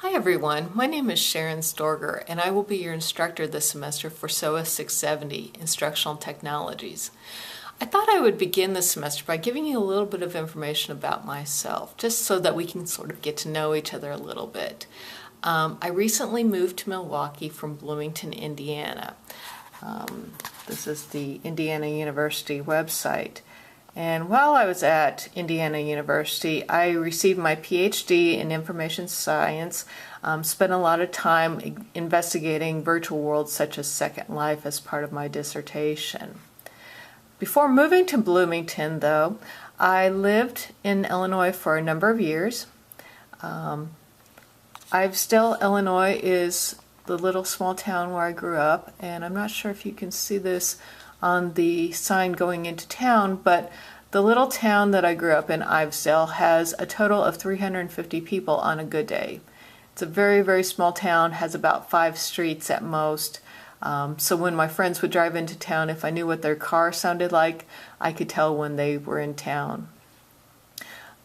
Hi everyone, my name is Sharon Storger and I will be your instructor this semester for SOIS 670, Instructional Technologies. I thought I would begin this semester by giving you a little bit of information about myself, just so that we can sort of get to know each other a little bit. I recently moved to Milwaukee from Bloomington, Indiana. This is the Indiana University website. And while I was at Indiana University, I received my PhD in information science, spent a lot of time investigating virtual worlds such as Second Life as part of my dissertation. Before moving to Bloomington, though, I lived in Illinois for a number of years. Ivesdale, Illinois is the little small town where I grew up, and I'm not sure if you can see this on the sign going into town, but the little town that I grew up in, Ivesdale, has a total of 350 people on a good day. It's a very, very small town, has about 5 streets at most. So when my friends would drive into town, if I knew what their car sounded like, I could tell when they were in town.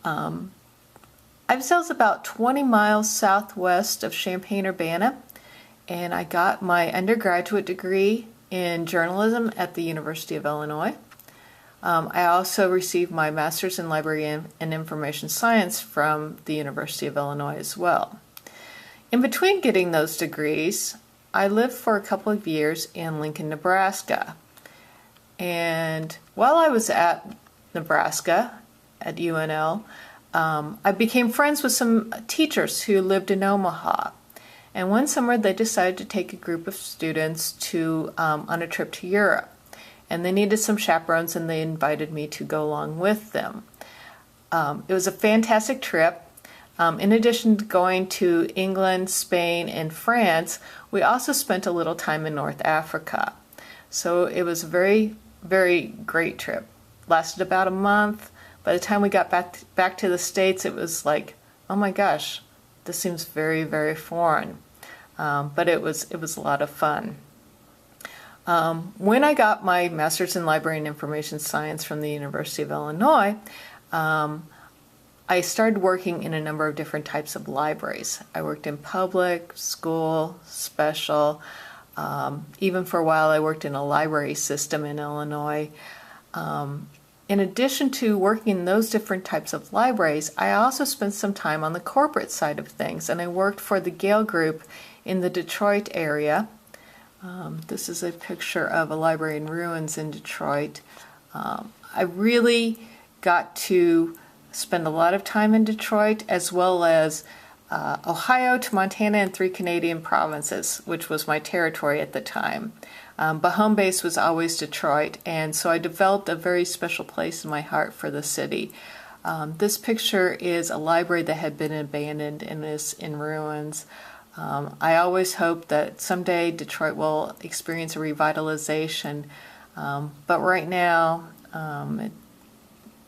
Ivesdale's about 20 miles southwest of Champaign-Urbana, and I got my undergraduate degree in journalism at the University of Illinois. I also received my master's in library and information science from the University of Illinois as well. In between getting those degrees, I lived for a couple of years in Lincoln, Nebraska. And while I was at Nebraska, at UNL, I became friends with some teachers who lived in Omaha. And one summer they decided to take a group of students on a trip to Europe. And they needed some chaperones and they invited me to go along with them. It was a fantastic trip. In addition to going to England, Spain, and France, we also spent a little time in North Africa. So it was a very, very great trip. Lasted about a month. By the time we got back to the States, it was like, oh my gosh, this seems very, very foreign. But it was a lot of fun. When I got my master's in library and information science from the University of Illinois, I started working in a number of different types of libraries. I worked in public, school, special. Even for a while I worked in a library system in Illinois. In addition to working in those different types of libraries, I also spent some time on the corporate side of things, and I worked for the Gale Group in the Detroit area. This is a picture of a library in ruins in Detroit. I really got to spend a lot of time in Detroit, as well as Ohio to Montana and 3 Canadian provinces, which was my territory at the time. But home base was always Detroit, and so I developed a very special place in my heart for the city. This picture is a library that had been abandoned and is in ruins. I always hope that someday Detroit will experience a revitalization, but right now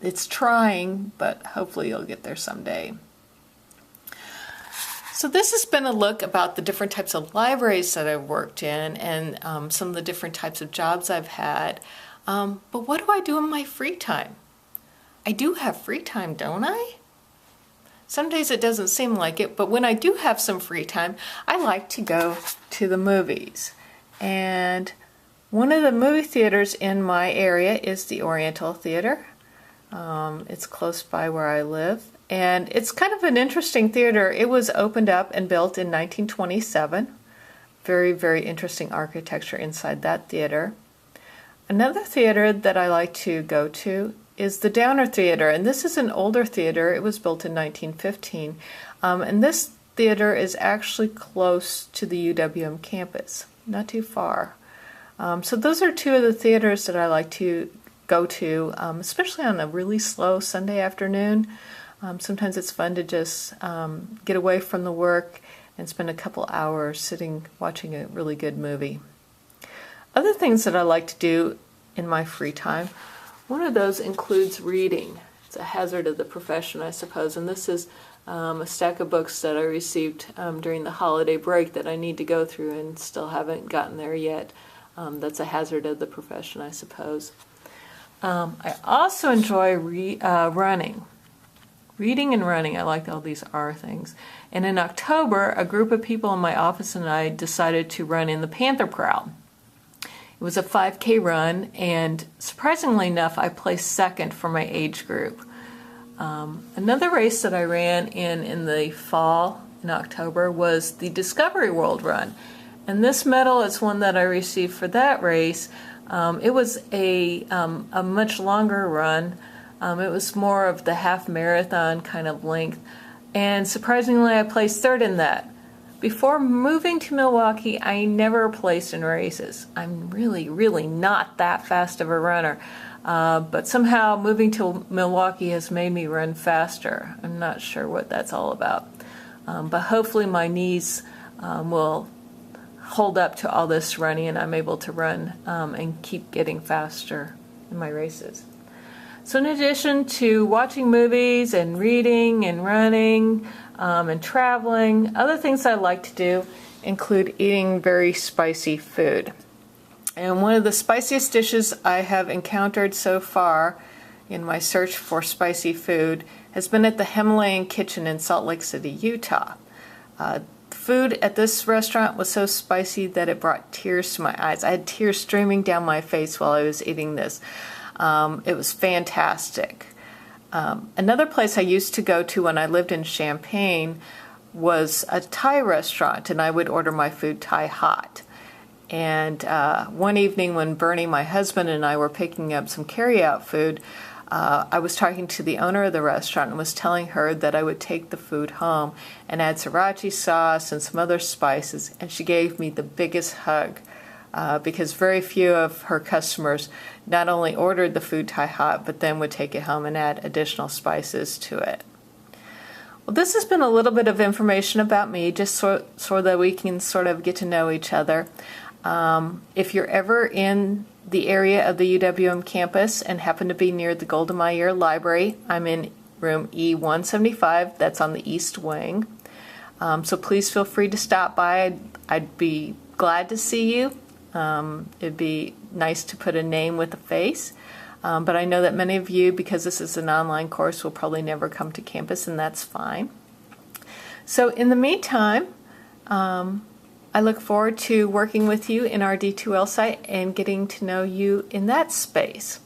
it's trying, but hopefully it'll get there someday. So this has been a look about the different types of libraries that I've worked in and some of the different types of jobs I've had. But what do I do in my free time? I do have free time, don't I? Some days it doesn't seem like it, but when I do have some free time, I like to go to the movies. And one of the movie theaters in my area is the Oriental Theater. It's close by where I live. And it's kind of an interesting theater. It was opened up and built in 1927. Very, very interesting architecture inside that theater. Another theater that I like to go to is the Downer Theater, and this is an older theater. It was built in 1915, and this theater is actually close to the UWM campus, not too far. So those are 2 of the theaters that I like to go to, especially on a really slow Sunday afternoon. Sometimes it's fun to just get away from the work and spend a couple hours sitting watching a really good movie. Other things that I like to do in my free time, one of those includes reading. It's a hazard of the profession, I suppose, and this is a stack of books that I received during the holiday break that I need to go through and still haven't gotten there yet. That's a hazard of the profession, I suppose. I also enjoy running. Reading and running, I liked all these R things. And in October, a group of people in my office and I decided to run in the Panther Prowl. It was a 5K run, and surprisingly enough, I placed second for my age group. Another race that I ran in the fall, in October, was the Discovery World Run. And this medal is one that I received for that race. It was a much longer run. It was more of the half marathon kind of length. And surprisingly, I placed third in that. Before moving to Milwaukee, I never placed in races. I'm really not that fast of a runner. But somehow moving to Milwaukee has made me run faster. I'm not sure what that's all about. But hopefully my knees will hold up to all this running and I'm able to run and keep getting faster in my races. So in addition to watching movies and reading and running and traveling, other things I like to do include eating very spicy food. And one of the spiciest dishes I have encountered so far in my search for spicy food has been at the Himalayan Kitchen in Salt Lake City, Utah. Food at this restaurant was so spicy that it brought tears to my eyes. I had tears streaming down my face while I was eating this. It was fantastic. Another place I used to go to when I lived in Champaign was a Thai restaurant, and I would order my food Thai hot. And one evening when Bernie, my husband, and I were picking up some carry-out food, I was talking to the owner of the restaurant and was telling her that I would take the food home and add sriracha sauce and some other spices, and she gave me the biggest hug. Because very few of her customers not only ordered the food Thai hot, but then would take it home and add additional spices to it. Well, this has been a little bit of information about me, just so that we can sort of get to know each other. If you're ever in the area of the UWM campus and happen to be near the Golda Meir Library, I'm in room E175, that's on the east wing. So please feel free to stop by. I'd be glad to see you. It'd be nice to put a name with a face, but I know that many of you, because this is an online course, will probably never come to campus, and that's fine. So in the meantime, I look forward to working with you in our D2L site and getting to know you in that space.